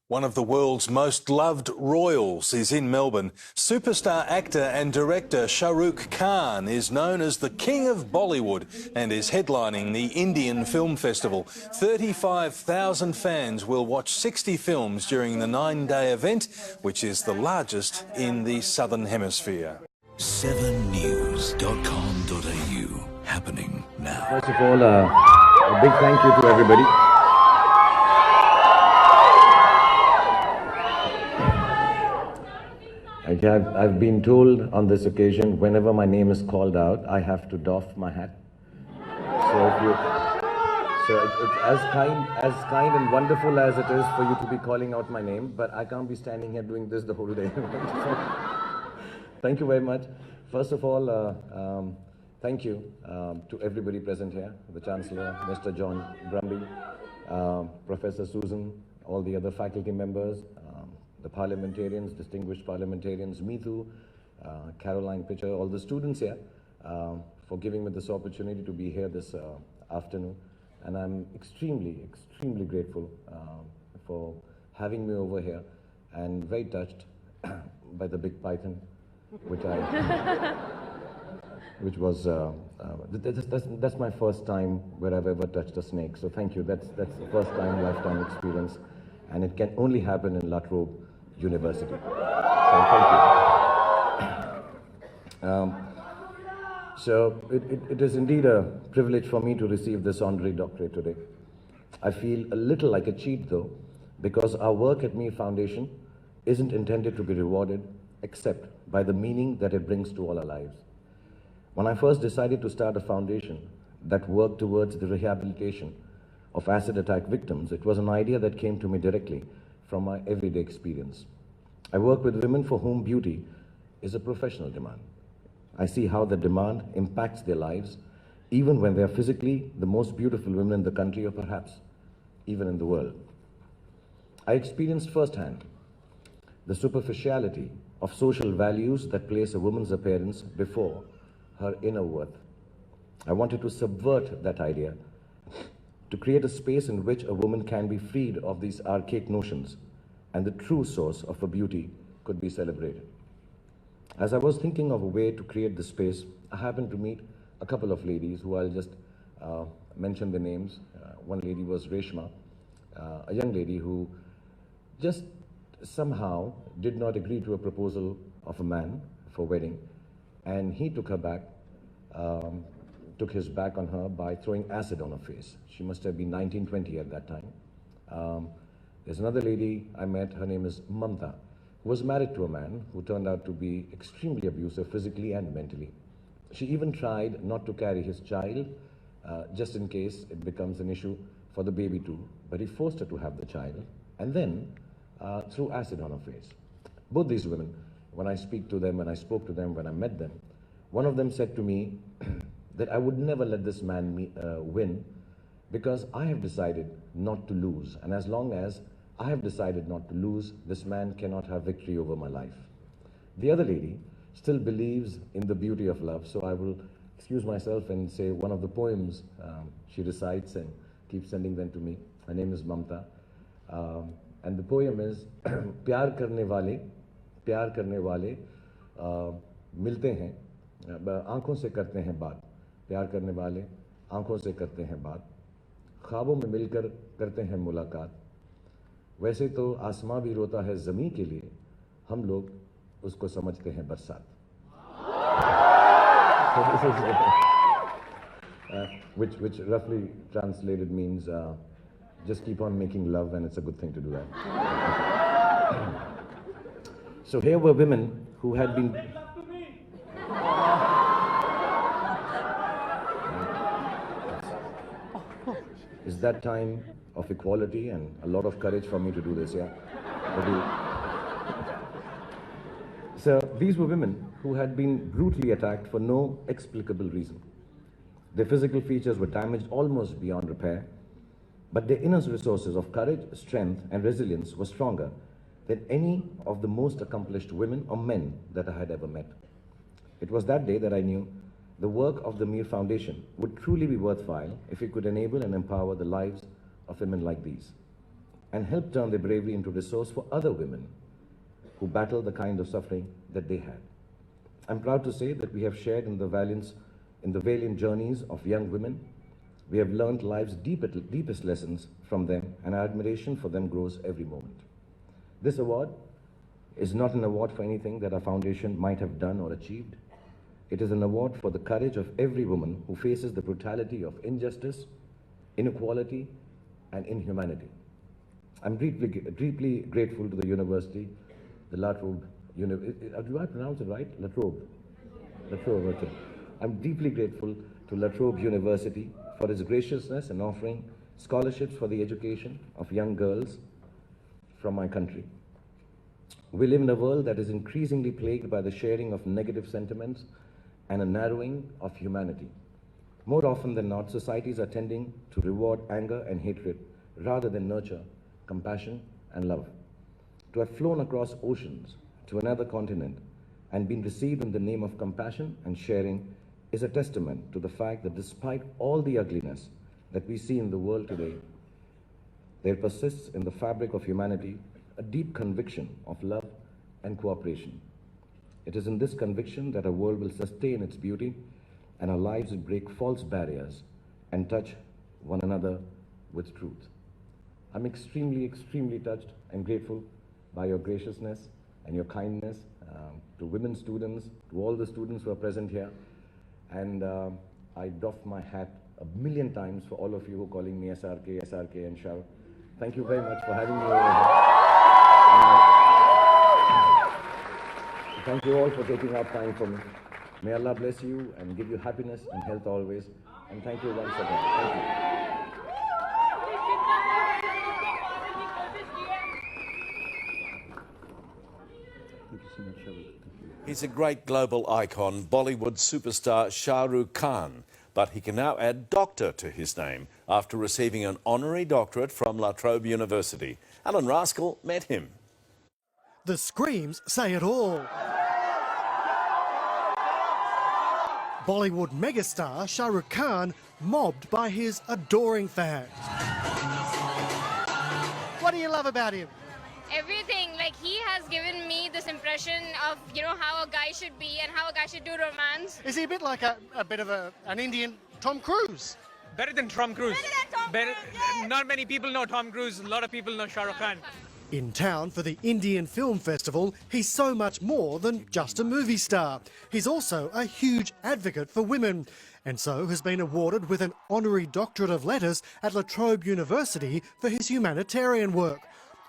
One of the world's most loved royals is in Melbourne. Superstar actor and director Shah Rukh Khan is known as the King of Bollywood and is headlining the Indian Film Festival. 35,000 fans will watch 60 films during the 9-day event, which is the largest in the Southern Hemisphere. 7news.com.au happening now. First of all, a big thank you to everybody. I've been told on this occasion, whenever my name is called out, I have to doff my hat. So it's as kind and wonderful as it is for you to be calling out my name, but I can't be standing here doing this the whole day. So, thank you very much. First of all, thank you to everybody present here, the Chancellor, Mr. John Brumby, Professor Susan, all the other faculty members, the parliamentarians, distinguished parliamentarians, Meethu, Caroline Pitcher, all the students here, for giving me this opportunity to be here this afternoon. And I'm extremely grateful for having me over here, and very touched by the big python, which was, that's my first time where I've ever touched a snake. So thank you. That's the first time, lifetime experience. And it can only happen in LaTrobe University. So thank you. So it is indeed a privilege for me to receive this honorary doctorate today. I feel a little like a cheat though, because our work at Mir Foundation isn't intended to be rewarded except by the meaning that it brings to all our lives. When I first decided to start a foundation that worked towards the rehabilitation of acid attack victims, it was an idea that came to me directly from my everyday experience. I work with women for whom beauty is a professional demand. I see how the demand impacts their lives, even when they are physically the most beautiful women in the country, or perhaps even in the world. I experienced firsthand the superficiality of social values that place a woman's appearance before her inner worth. I wanted to subvert that idea, to create a space in which a woman can be freed of these archaic notions and the true source of her beauty could be celebrated. As I was thinking of a way to create this space, I happened to meet a couple of ladies who I'll just mention the names. One lady was Reshma, a young lady who just somehow did not agree to a proposal of a man for wedding, and he took her back, took his back on her by throwing acid on her face. She must have been 19, 20 at that time. There's another lady I met, her name is Mamta, who was married to a man who turned out to be extremely abusive physically and mentally. She even tried not to carry his child, just in case it becomes an issue for the baby too, but he forced her to have the child, and then threw acid on her face. Both these women, when I spoke to them, when I met them, one of them said to me that I would never let this man win, because I have decided not to lose. And as long as I have decided not to lose, this man cannot have victory over my life. The other lady still believes in the beauty of love, so I will excuse myself and say one of the poems she recites and keeps sending them to me. Her name is Mamta. And the poem is, प्यार करने वाले मिलते हैं, आंखों से करते हैं बात. प्यार करने वाले आंखों से करते हैं बात, ख्वाबों में मिलकर करते हैं मुलाकात. वैसे तो आसमां भी रोता है ज़मीं के लिए, हम लोग उसको समझते हैं बरसात. So this is, which roughly translated means just keep on making love, and it's a good thing to do that. So here were women who had been... It's that time of equality and a lot of courage for me to do this, yeah? So these were women who had been brutally attacked for no explicable reason. Their physical features were damaged almost beyond repair, but their inner resources of courage, strength, and resilience were stronger than any of the most accomplished women or men that I had ever met. It was that day that I knew the work of the Mir Foundation would truly be worthwhile if it could enable and empower the lives of women like these. and help turn their bravery into resource for other women who battle the kind of suffering that they had. I'm proud to say that we have shared in the valiant journeys of young women. We have learned life's deepest lessons from them, and our admiration for them grows every moment. This award is not an award for anything that our foundation might have done or achieved. It is an award for the courage of every woman who faces the brutality of injustice, inequality, and inhumanity. I'm deeply grateful to the university, the LaTrobe, do I pronounce it right? LaTrobe. LaTrobe, okay. I'm deeply grateful to LaTrobe University for its graciousness in offering scholarships for the education of young girls from my country. We live in a world that is increasingly plagued by the sharing of negative sentiments and a narrowing of humanity. More often than not, societies are tending to reward anger and hatred rather than nurture compassion and love. To have flown across oceans to another continent and been received in the name of compassion and sharing is a testament to the fact that despite all the ugliness that we see in the world today, there persists in the fabric of humanity a deep conviction of love and cooperation. It is in this conviction that our world will sustain its beauty and our lives will break false barriers and touch one another with truth. I'm extremely touched and grateful by your graciousness and your kindness to women students, to all the students who are present here. And I doff my hat a million times for all of you who are calling me SRK, and Shah. Thank you very much for having me over here. Thank you all for taking out time for me. May Allah bless you and give you happiness and health always. And thank you once again. Thank you. He's a great global icon, Bollywood superstar Shah Rukh Khan, but he can now add Doctor to his name after receiving an honorary doctorate from LaTrobe University. Alan Rascal met him. The screams say it all. Bollywood megastar Shah Rukh Khan mobbed by his adoring fans. What do you love about him? Everything. Like, he has given me this impression of, you know, how a guy should be and how a guy should do romance. Is he a bit like a bit of an Indian Tom Cruise? Better than Tom Cruise. Better than Tom Cruise, yes. Not many people know Tom Cruise. A lot of people know Shah Rukh Khan. In town for the Indian Film Festival, he's so much more than just a movie star. He's also a huge advocate for women, and so has been awarded with an honorary Doctorate of Letters at LaTrobe University for his humanitarian work.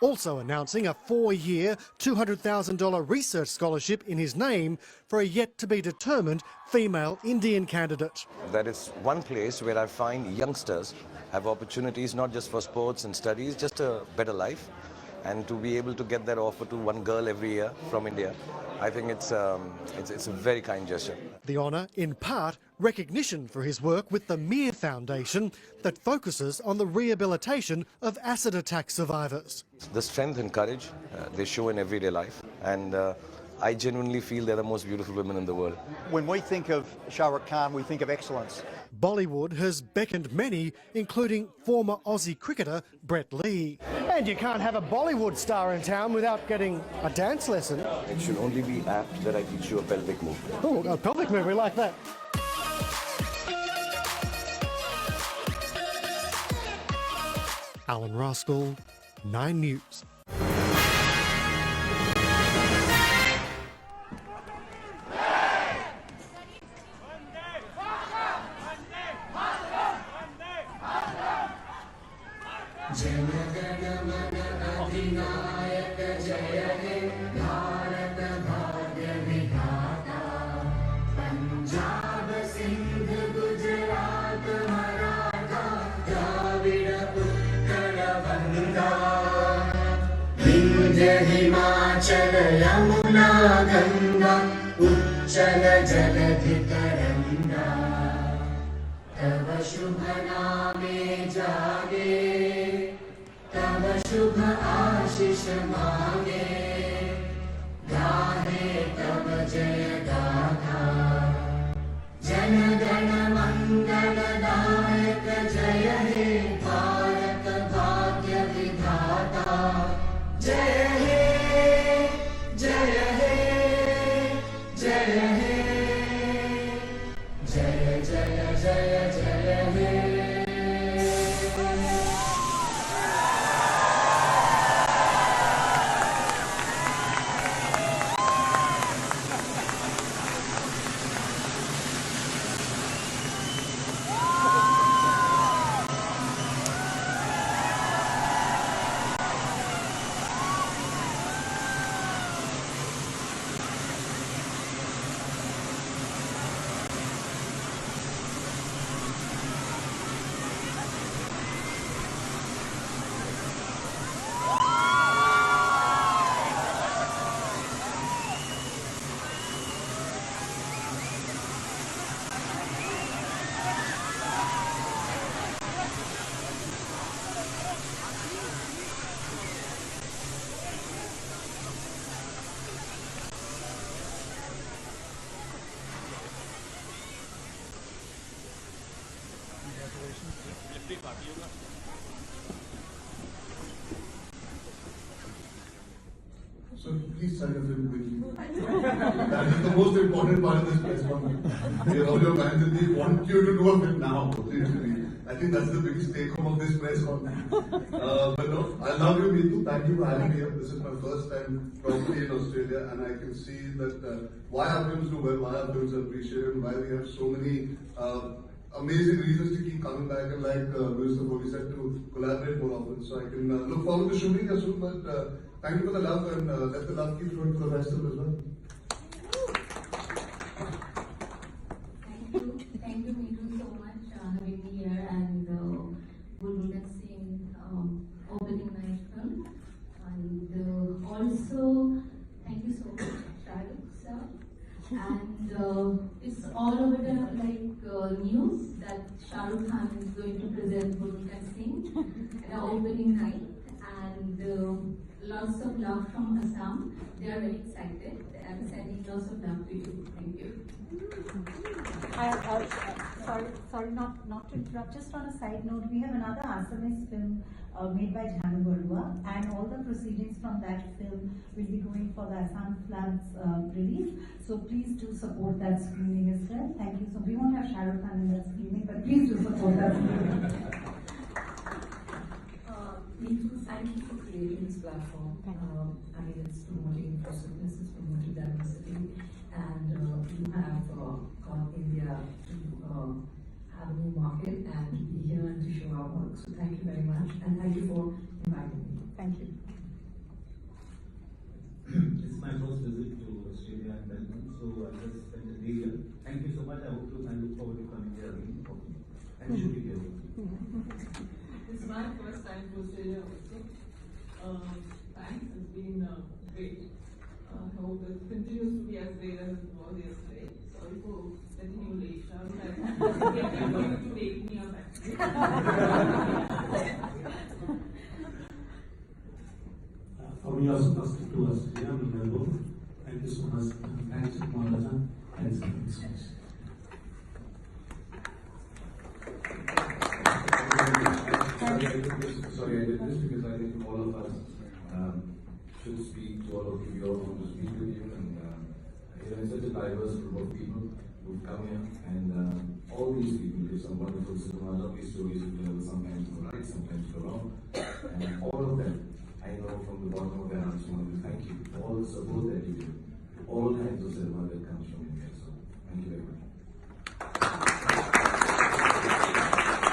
Also announcing a 4-year, $200,000 research scholarship in his name for a yet-to-be-determined female Indian candidate. That is one place where I find youngsters have opportunities not just for sports and studies, just a better life. And to be able to get that offer to one girl every year from India, I think it's a very kind gesture. The honour, in part, recognition for his work with the Mir Foundation that focuses on the rehabilitation of acid attack survivors. The strength and courage they show in everyday life, and I genuinely feel they're the most beautiful women in the world. When we think of Shah Rukh Khan, we think of excellence. Bollywood has beckoned many, including former Aussie cricketer Brett Lee. And you can't have a Bollywood star in town without getting a dance lesson. It should only be apt that I teach you a pelvic move. Oh, a pelvic move, we like that. Alan Rascal, 9 News. Himachal Yamuna Ganga उच्चल जलधि तरंगा तव शुभ नामे जागे तव शुभ आशीष मांगे गाहे तव जय गाथा जन गण मंगलदायक जय हे भारत भाग्य विधाता So please sign a film quickly. That is the most important part of this press conference. All your fans in the want you to do a film now. Literally. I think that's the biggest take home of this press conference. But no, I love you, Meetu. Thank you for having me here. This is my first time properly in Australia, and I can see that why our films do well, why our films are appreciated, and why we have so many amazing reasons to keep coming back and, like Minister Foley said, to collaborate more often. So I can look forward to shooting here soon. But thank you for the love, and let the love keep flowing for the festival as well. Thank you, Meetu, so much having me here and Rukh seeing opening night film. And also, thank you so much, Shah, sir. And it's all over the news that Shah Rukh Khan is going to present Rukh at the opening night. And lots of love from Assam. They are very excited. I'm sending lots of love to you. Thank you. Sorry, not to interrupt. Just on a side note, we have another Assamese film made by Jhanu Barua, and all the proceedings from that film will be going for the Assam floods relief. So please do support that screening as well. Thank you. So we won't have Shah Rukh Khan in that screening, but please do support that screening. Thank you for creating this platform. I mean, it's promoting inclusiveness, it's promoting diversity, and you have got India to have a new market and to be here and to show our work. So thank you very much, and thank you for inviting me. Thank you. It's my first visit to Australia and Melbourne, so I just spent a day here. Thank you so much. I look forward to coming here again. And you should be here. It's my first time to Australia also. Thanks, it's been great. I hope it continues to be as great as it was yesterday. Sorry for setting you late, Shah. I'm getting you to wake me up actually. For me also, first to Australia, Melbourne. Thank you so much. Thanks, Maharaja. Thanks so much. Sorry, I did this because I think all of us should speak to all of you. We all want to speak with you, and it's such a diverse group of people who've come here, and all these people give some wonderful cinema, lovely stories to tell. Sometimes go right, sometimes go wrong, and all of them, I know from the bottom of their hearts, want to thank you for all the support that you give, all kinds of cinema that